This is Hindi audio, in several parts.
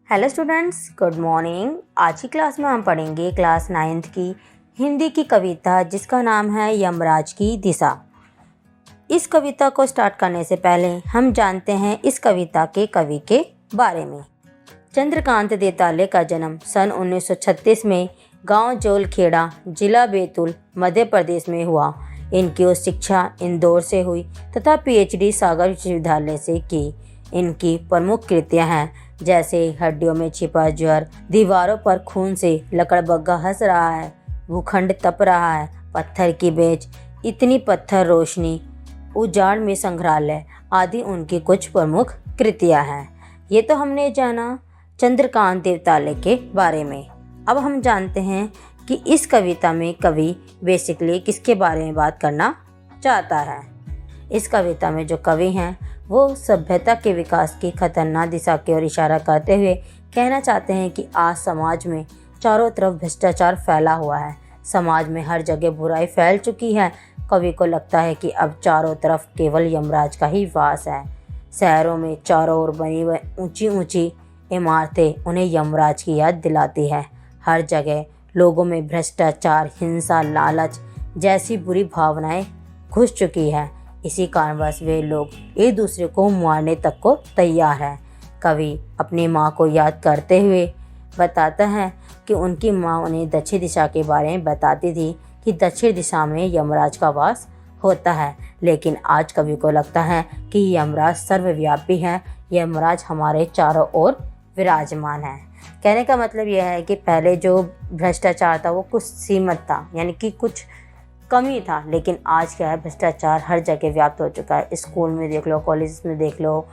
Hello students, good morning. आज की क्लास में हम पढ़ेंगे क्लास 9th की हिंदी की कविता जिसका नाम है यमराज की दिशा। इस कविता को स्टार्ट करने से पहले हम जानते हैं इस कविता के कवि के बारे में। चंद्रकांत देताले का जन्म सन 1936 में गांव जोलखेड़ा, जिला बैतूल, मध्य प्रदेश में हुआ। इनकी उच्च शिक्षा इंदौर से हुई तथा पीएचडी सागर विश्वविद्यालय से की। इनकी प्रमुख कृतियां हैं जैसे हड्डियों में छिपा ज्वर, दीवारों पर खून से लकड़बग्गा हंस रहा है, भूखंड तप रहा है, पत्थर की बेच, इतनी पत्थर रोशनी, उजाड़ में संग्रहालय आदि उनकी कुछ प्रमुख कृतियां हैं। ये तो हमने जाना चंद्रकांत देवताले के बारे में। अब हम जानते हैं कि इस कविता में कवि बेसिकली किसके बारे में बात करना चाहता है। इस कविता में जो कवि हैं वो सभ्यता के विकास की खतरनाक दिशा की ओर इशारा करते हुए कहना चाहते हैं कि आज समाज में चारों तरफ भ्रष्टाचार फैला हुआ है। समाज में हर जगह बुराई फैल चुकी है। कवि को लगता है कि अब चारों तरफ केवल यमराज का ही वास है। शहरों में चारों ओर बनी हुई ऊंची ऊंची इमारतें उन्हें यमराज की याद दिलाती है। हर जगह लोगों में भ्रष्टाचार, हिंसा, लालच जैसी बुरी भावनाएं घुस चुकी है। इसी कारणवश वे लोग एक दूसरे को मारने तक को तैयार हैं। कवि अपनी माँ को याद करते हुए बताता है कि उनकी माँ उन्हें दक्षिण दिशा के बारे में बताती थी कि दक्षिण दिशा में यमराज का वास होता है। लेकिन आज कवि को लगता है कि यमराज सर्वव्यापी है। यमराज हमारे चारों ओर विराजमान है। कहने का मतलब यह है कि पहले जो भ्रष्टाचार था वो कुछ सीमित था, यानी कि कुछ कमी था, लेकिन आज क्या है, भ्रष्टाचार हर जगह व्याप्त हो चुका है। स्कूल में देख लो, कॉलेज में देख लो,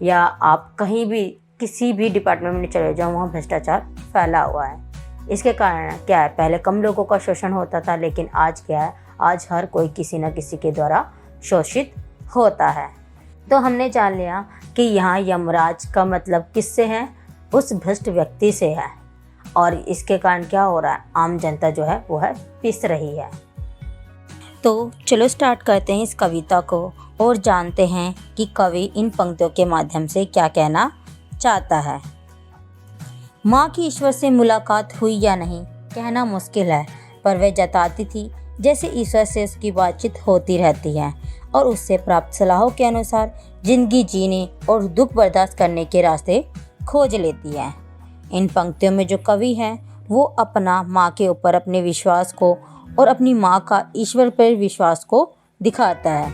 या आप कहीं भी किसी भी डिपार्टमेंट में चले जाओ, वहाँ भ्रष्टाचार फैला हुआ है। इसके कारण क्या है, पहले कम लोगों का शोषण होता था, लेकिन आज क्या है, आज हर कोई किसी न किसी के द्वारा शोषित होता है। तो हमने जान लिया कि यहाँ यमराज का मतलब किससे है, उस भ्रष्ट व्यक्ति से है। और इसके कारण क्या हो रहा है, आम जनता जो है वो है पिस रही है। तो चलो स्टार्ट करते हैं इस कविता को और जानते हैं कि कवि इन पंक्तियों के माध्यम से क्या कहना चाहता है। माँ की ईश्वर से मुलाकात हुई या नहीं कहना मुश्किल है, पर वह जताती थी जैसे ईश्वर से उसकी बातचीत होती रहती है और उससे प्राप्त सलाहों के अनुसार जिंदगी जीने और दुख बर्दाश्त करने के रास्ते खोज लेती है। इन पंक्तियों में जो कवि है वो अपना माँ के ऊपर अपने विश्वास को और अपनी माँ का ईश्वर पर विश्वास को दिखाता है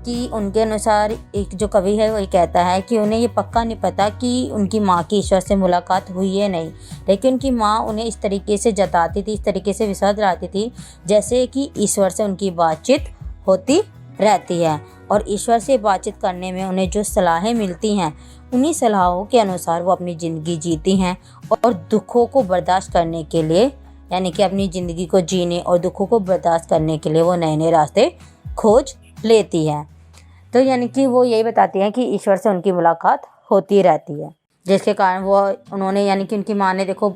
कि उनके अनुसार एक जो कवि है वही कहता है कि उन्हें ये पक्का नहीं पता कि उनकी माँ की ईश्वर से मुलाकात हुई है नहीं, लेकिन उनकी माँ उन्हें इस तरीके से जताती थी, इस तरीके से विश्वास दिलाती थी जैसे कि ईश्वर से उनकी बातचीत होती रहती है। और ईश्वर से बातचीत करने में उन्हें जो सलाहें मिलती हैं उन्हीं सलाहों के अनुसार वो अपनी ज़िंदगी जीती हैं और दुखों को बर्दाश्त करने के लिए, यानी कि अपनी ज़िंदगी को जीने और दुखों को बर्दाश्त करने के लिए वो नए नए रास्ते खोज लेती है। तो यानी कि वो यही बताती हैं कि ईश्वर से उनकी मुलाकात होती रहती है, जिसके कारण उन्होंने यानी कि उनकी माँ ने देखो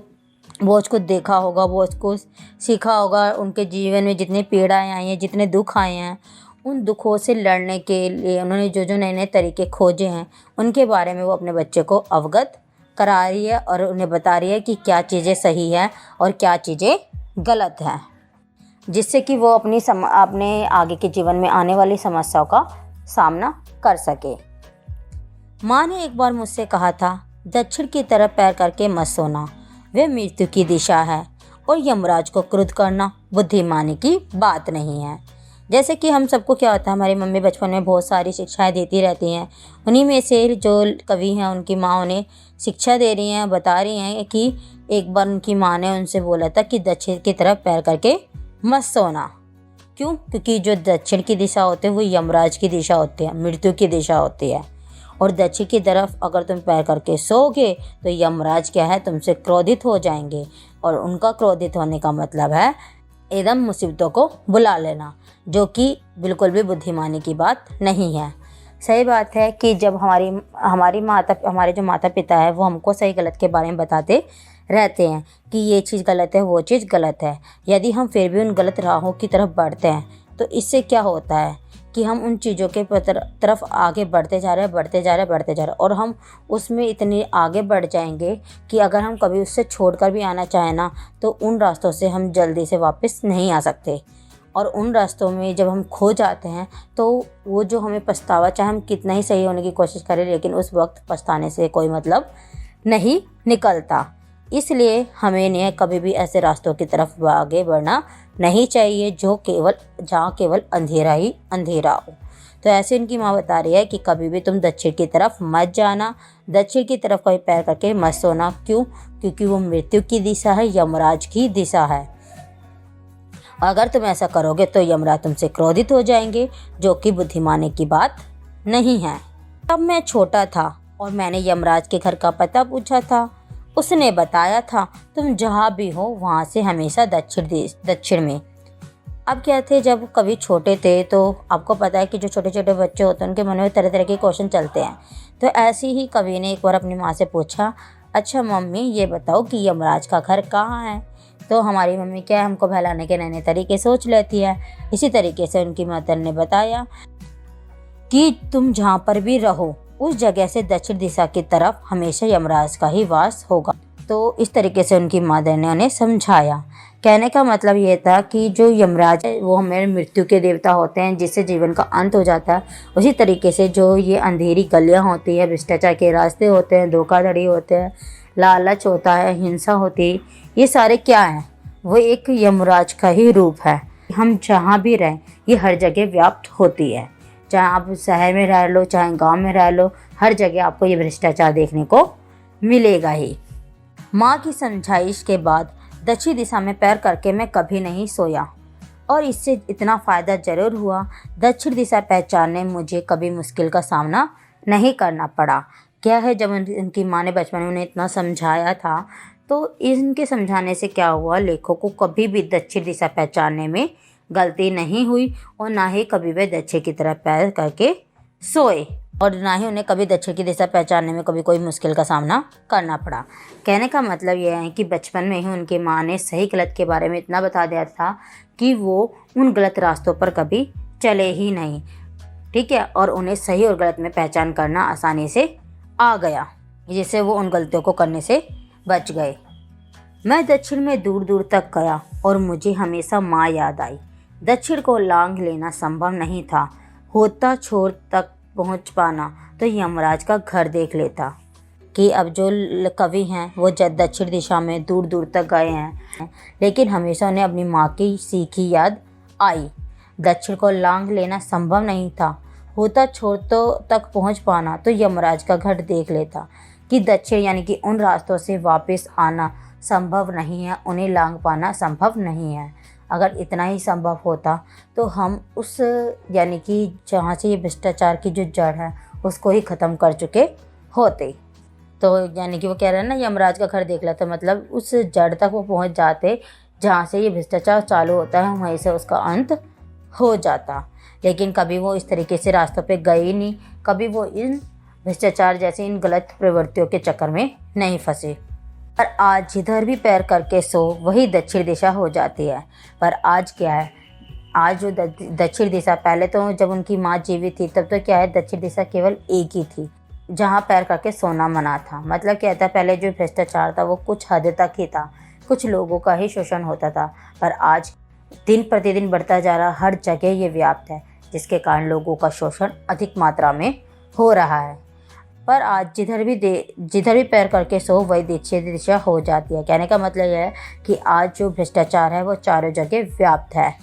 वो उसको देखा होगा, वो उसको सीखा होगा। उनके जीवन में जितनी पीड़ाएँ आई हैं, जितने दुख आए हैं, उन दुखों से लड़ने के लिए उन्होंने जो जो नए नए तरीके खोजे हैं उनके बारे में वो अपने बच्चे को अवगत करा रही है और उन्हें बता रही है कि क्या चीज़ें सही हैं और क्या चीज़ें गलत हैं, जिससे कि वो अपने आगे के जीवन में आने वाली समस्याओं का सामना कर सके। माँ ने एक बार मुझसे कहा था, दक्षिण की तरफ पैर करके मत सोना, वह मृत्यु की दिशा है और यमराज को क्रुद्ध करना बुद्धिमानी की बात नहीं है। जैसे कि हम सबको क्या होता है, हमारी मम्मी बचपन में बहुत सारी शिक्षाएं देती रहती हैं। उन्हीं में से जो कवि हैं उनकी माँ उन्हें शिक्षा दे रही हैं, बता रही हैं कि एक बार उनकी माँ ने उनसे बोला था कि दक्षिण की तरफ पैर करके मत सोना। क्यों? क्योंकि जो दक्षिण की दिशा होती है वो यमराज की दिशा होती है, मृत्यु की दिशा होती है। और दक्षिण की तरफ अगर तुम पैर करके सोओगे तो यमराज क्या है, तुमसे क्रोधित हो जाएंगे। और उनका क्रोधित होने का मतलब है एकदम मुसीबतों को बुला लेना, जो कि बिल्कुल भी बुद्धिमानी की बात नहीं है। सही बात है कि जब हमारे जो माता पिता है वो हमको सही गलत के बारे में बताते रहते हैं कि ये चीज़ गलत है, वो चीज़ गलत है। यदि हम फिर भी उन गलत राहों की तरफ बढ़ते हैं तो इससे क्या होता है कि हम उन चीज़ों के तरफ आगे बढ़ते जा रहे हैं, बढ़ते जा रहे हैं, बढ़ते जा रहे हैं, और हम उसमें इतने आगे बढ़ जाएंगे कि अगर हम कभी उससे छोड़कर भी आना चाहें ना, तो उन रास्तों से हम जल्दी से वापस नहीं आ सकते। और उन रास्तों में जब हम खो जाते हैं तो वो जो हमें पछतावा, चाहे हम कितना ही सही होने की कोशिश करें, लेकिन उस वक्त पछताने से कोई मतलब नहीं निकलता। इसलिए हमें कभी भी ऐसे रास्तों की तरफ आगे बढ़ना नहीं चाहिए जहाँ केवल अंधेरा ही अंधेरा हो। तो ऐसे इनकी माँ बता रही है कि कभी भी तुम दक्षिण की तरफ मत जाना, दक्षिण की तरफ कभी पैर करके मत सोना। क्यों? क्योंकि वो मृत्यु की दिशा है, यमराज की दिशा है। अगर तुम ऐसा करोगे तो यमराज तुमसे क्रोधित हो जाएंगे, जो कि बुद्धिमानी की बात नहीं है। तब मैं छोटा था और मैंने यमराज के घर का पता पूछा था। उसने बताया था तुम जहाँ भी हो वहाँ से हमेशा दक्षिण में। अब क्या थे, जब कभी छोटे थे तो आपको पता है कि जो छोटे छोटे बच्चे होते हैं उनके मन में तरह तरह के क्वेश्चन चलते हैं। तो ऐसे ही कवि ने एक बार अपनी माँ से पूछा, अच्छा मम्मी ये बताओ कि यमराज का घर कहाँ है। तो हमारी मम्मी क्या है, हमको बहलाने के नए नए तरीके सोच लेती है। इसी तरीके से उनकी मदर ने बताया कि तुम जहाँ पर भी रहो उस जगह से दक्षिण दिशा की तरफ हमेशा यमराज का ही वास होगा। तो इस तरीके से उनकी मदर ने उन्हें समझाया। कहने का मतलब ये था कि जो यमराज है वो हमारे मृत्यु के देवता होते हैं, जिससे जीवन का अंत हो जाता है। उसी तरीके से जो ये अंधेरी गलियाँ होती है, भ्रष्टाचार के रास्ते होते हैं, धोखाधड़ी होते हैं, लालच होता है, हिंसा होती है, ये सारे क्या हैं? वो एक यमराज का ही रूप है। हम जहाँ भी रहें ये हर जगह व्याप्त होती है। चाहे आप शहर में रह लो, चाहे गांव में रह लो, हर जगह आपको ये भ्रष्टाचार देखने को मिलेगा ही। माँ की समझाइश के बाद दक्षिण दिशा में पैर करके मैं कभी नहीं सोया, और इससे इतना फ़ायदा ज़रूर हुआ। दक्षिण दिशा पहचानने मुझे कभी मुश्किल का सामना नहीं करना पड़ा। क्या है, जब उनकी माँ ने बचपन में उन्हें इतना समझाया था, तो इनके समझाने से क्या हुआ, लेखकों को कभी भी दक्षिण दिशा पहचानने में गलती नहीं हुई, और ना ही कभी वे दक्षिण की तरफ पैर करके सोए, और ना ही उन्हें कभी दक्षिण की दिशा पहचानने में कभी कोई मुश्किल का सामना करना पड़ा। कहने का मतलब यह है कि बचपन में ही उनकी माँ ने सही गलत के बारे में इतना बता दिया था कि वो उन गलत रास्तों पर कभी चले ही नहीं। ठीक है, और उन्हें सही और गलत में पहचान करना आसानी से आ गया, जिससे वो उन गलतियों को करने से बच गए। मैं दक्षिण में दूर दूर तक गया और मुझे हमेशा माँ याद आई। दक्षिण को लांघ लेना संभव नहीं था। होता छोर तक पहुँच पाना तो यमराज का घर देख लेता। कि अब जो कवि हैं वो दक्षिण दिशा में दूर दूर तक गए हैं, लेकिन हमेशा उन्हें अपनी माँ की सीखी याद आई। दक्षिण को लांघ लेना संभव नहीं था, होता छोर तक पहुँच पाना तो यमराज का घर देख लेता। कि दक्षिण यानी कि उन रास्तों से वापस आना संभव नहीं है, उन्हें लांघ पाना संभव नहीं है। अगर इतना ही संभव होता तो हम उस यानी कि जहाँ से ये भ्रष्टाचार की जो जड़ है उसको ही ख़त्म कर चुके होते। तो यानी कि वो कह रहे हैं ना, यमराज का घर देख लेते, मतलब उस जड़ तक वो पहुँच जाते जहाँ से ये भ्रष्टाचार चालू होता है, वहीं से उसका अंत हो जाता। लेकिन कभी वो इस तरीके से रास्तों पे गए ही नहीं, कभी वो इन भ्रष्टाचार जैसे इन गलत प्रवृत्तियों के चक्कर में नहीं फंसे। पर आज जिधर भी पैर करके सो वही दक्षिण दिशा हो जाती है। पर आज क्या है, आज जो दक्षिण दिशा, पहले तो जब उनकी माँ जीवित थी तब तो क्या है, दक्षिण दिशा केवल एक ही थी जहाँ पैर करके सोना मना था। मतलब क्या था, पहले जो भ्रष्टाचार था वो कुछ हद तक ही था, कुछ लोगों का ही शोषण होता था। पर आज दिन प्रतिदिन बढ़ता जा रहा, हर जगह ये व्याप्त है, जिसके कारण लोगों का शोषण अधिक मात्रा में हो रहा है। पर आज जिधर भी पैर करके सो वही दक्षिण दिशा हो जाती है। कहने का मतलब यह है कि आज जो भ्रष्टाचार है वो चारों जगह व्याप्त है।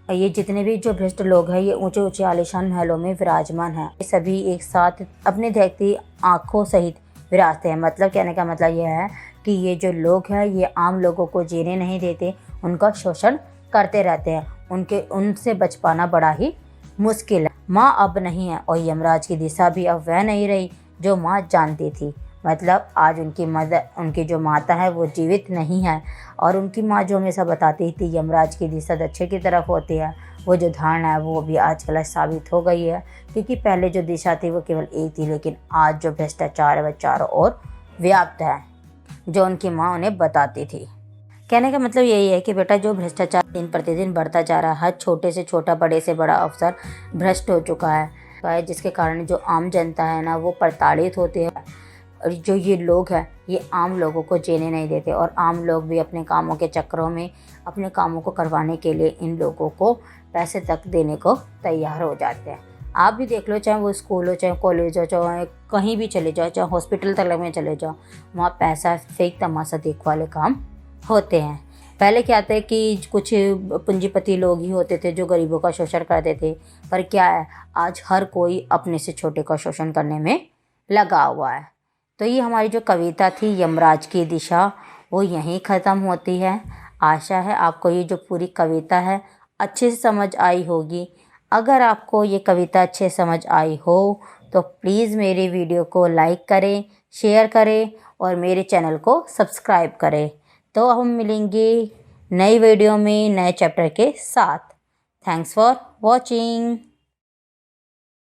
ये जितने भी जो भ्रष्ट लोग हैं ये ऊंचे ऊंचे आलीशान महलों में विराजमान हैं। ये सभी एक साथ अपने देखती आँखों सहित विराजते हैं। मतलब कहने का मतलब यह है कि ये जो लोग हैं ये आम लोगों को जीने नहीं देते, उनका शोषण करते रहते हैं। उनसे बच पाना बड़ा ही मुश्किल है। माँ अब नहीं है और यमराज की दिशा भी अब वह नहीं रही जो माँ जानती थी। मतलब आज उनकी जो माता है वो जीवित नहीं है, और उनकी माँ जो हमेशा बताती थी यमराज की दिशा दक्षिण की तरफ होती है, वो जो धारणा है वो भी आज गलत साबित हो गई है। क्योंकि पहले जो दिशा थी वो केवल एक थी, लेकिन आज जो भ्रष्टाचार है वह चारों ओर व्याप्त है, जो उनकी माँ उन्हें बताती थी। कहने का मतलब यही है कि बेटा जो भ्रष्टाचार दिन प्रतिदिन बढ़ता जा रहा है, हर छोटे से छोटा बड़े से बड़ा अफसर भ्रष्ट हो चुका है, जिसके कारण जो आम जनता है ना वो प्रताड़ित होती है। और जो ये लोग हैं ये आम लोगों को जीने नहीं देते और आम लोग भी अपने कामों के चक्करों में अपने कामों को करवाने के लिए इन लोगों को पैसे तक देने को तैयार हो जाते हैं। आप भी देख लो, चाहे वो स्कूल हो, चाहे कॉलेज हो, चाहे कहीं भी चले जाओ, चाहे हॉस्पिटल तक में चले जाओ, वहाँ पैसा फेक तमाशा देख वाले काम होते हैं। पहले क्या था कि कुछ पूंजीपति लोग ही होते थे जो गरीबों का शोषण करते थे, पर क्या है आज हर कोई अपने से छोटे का शोषण करने में लगा हुआ है। तो ये हमारी जो कविता थी यमराज की दिशा वो यहीं ख़त्म होती है। आशा है आपको ये जो पूरी कविता है अच्छे से समझ आई होगी। अगर आपको ये कविता अच्छे समझ आई हो तो प्लीज़ मेरे वीडियो को लाइक करें, शेयर करें और मेरे चैनल को सब्सक्राइब करें। तो हम मिलेंगे नई वीडियो में नए चैप्टर के साथ। Thanks for watching.